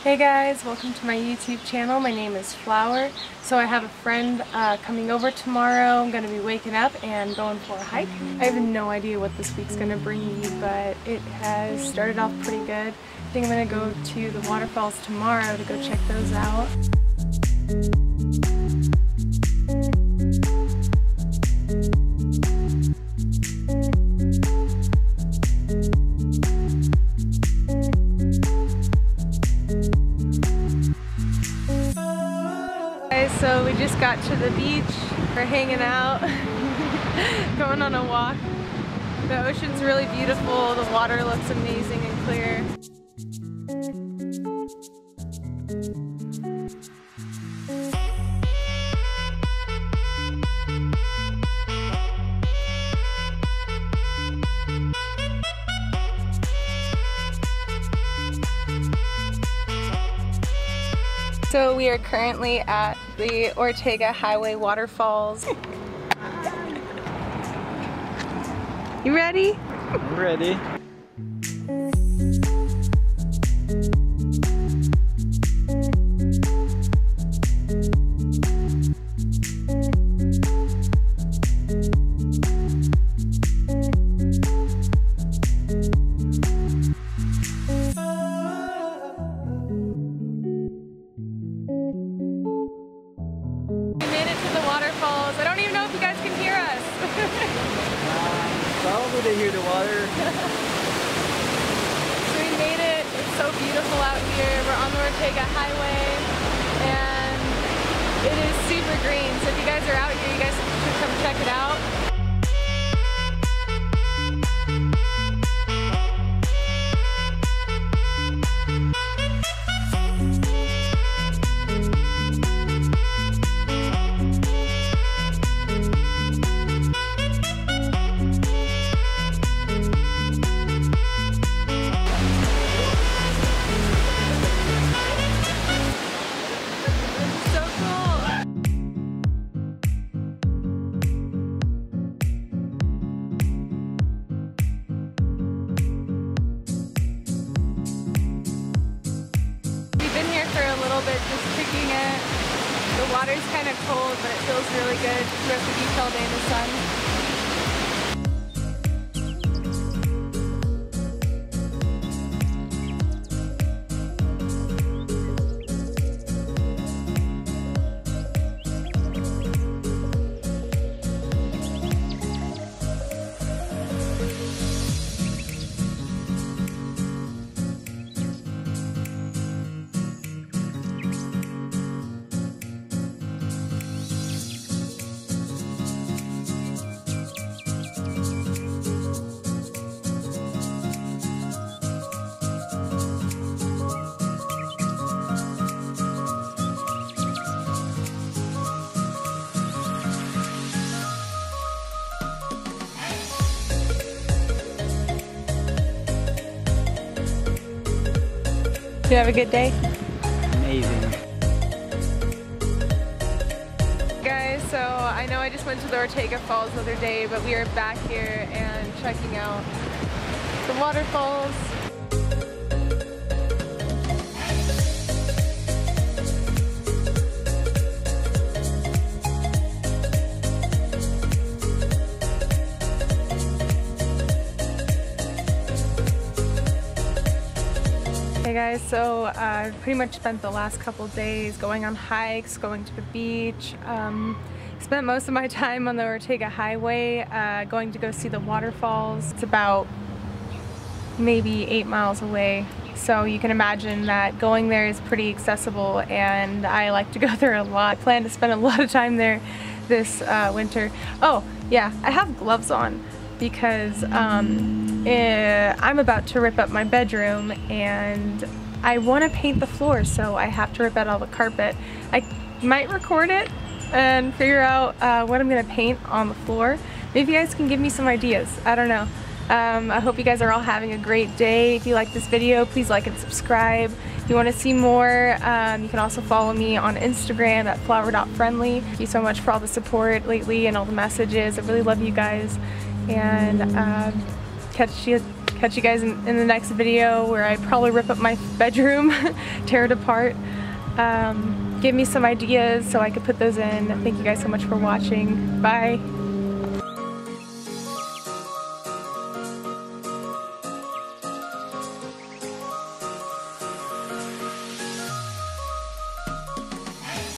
Hey guys, welcome to my YouTube channel. My name is Flower. So I have a friend coming over tomorrow. I'm going to be waking up and going for a hike. I have no idea what this week's going to bring me, but it has started off pretty good. I think I'm going to go to the waterfalls tomorrow to go check those out. So we just got to the beach. We're hanging out, going on a walk. The ocean's really beautiful. The water looks amazing and clear. So we are currently at the Ortega Highway waterfalls. You ready? I'm ready. I don't even know if you guys can hear us. Probably they hear the water. So we made it. It's so beautiful out here. We're on the Ortega Highway and it is super green. So if you guys are out here, you guys should come check it out. Just kicking it. The water's kind of cold, but it feels really good. We're at the beach all day in the sun. Did you have a good day? Amazing. Guys, so I know I just went to the Ortega Falls the other day, but we are back here and checking out the waterfalls. Hey guys, so I pretty much spent the last couple days going on hikes, going to the beach. Spent most of my time on the Ortega Highway, going to go see the waterfalls. It's about maybe 8 miles away, so you can imagine that going there is pretty accessible, and I like to go there a lot. I plan to spend a lot of time there this winter. Oh yeah, I have gloves on because I'm about to rip up my bedroom and I want to paint the floor, so I have to rip out all the carpet. I might record it and figure out what I'm going to paint on the floor. Maybe you guys can give me some ideas. I don't know. I hope you guys are all having a great day. If you like this video, please like and subscribe. If you want to see more, you can also follow me on Instagram at flower.friendly. Thank you so much for all the support lately and all the messages. I really love you guys. And catch you catch you guys in the next video where I probably rip up my bedroom, tear it apart. Give me some ideas so I could put those in. Thank you guys so much for watching. Bye.